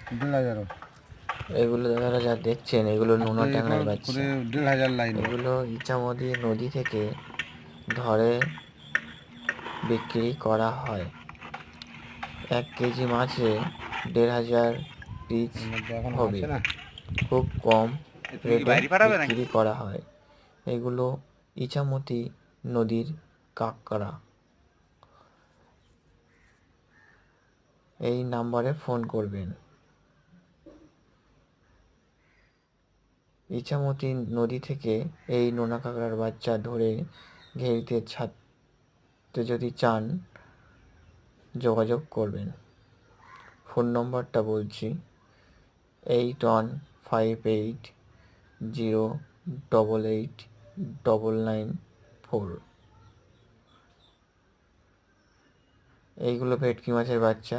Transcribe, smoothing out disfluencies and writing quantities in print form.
1,500 এগুলো দাদারা যা দেখছেন এগুলো নোনা ট্যাংরার বাচ্চা। করে 1,500 লাইন। এগুলো ইছামতি নদী থেকে ধরে বিক্রি করা হয়। 1 কেজি মাছে 1,500 পিস এখন হবে। আছে না, খুব কম তুমি কি রেটে বাইরে পাঠাবে নাকি? বিক্রি করা হয়। এগুলো ইছামতি নদীর কাঁকড়া। এই নাম্বারে ফোন করবেন। ইছামতি নদী থেকে এই নোনা কাঁকড়ার বাচ্চা ধরে ঘেরিতে ছাড়তে যদি চান যোগাযোগ করবেন। ফোন নম্বরটা বলছি 8158088994। এইগুলো ভেটকি মাছের বাচ্চা।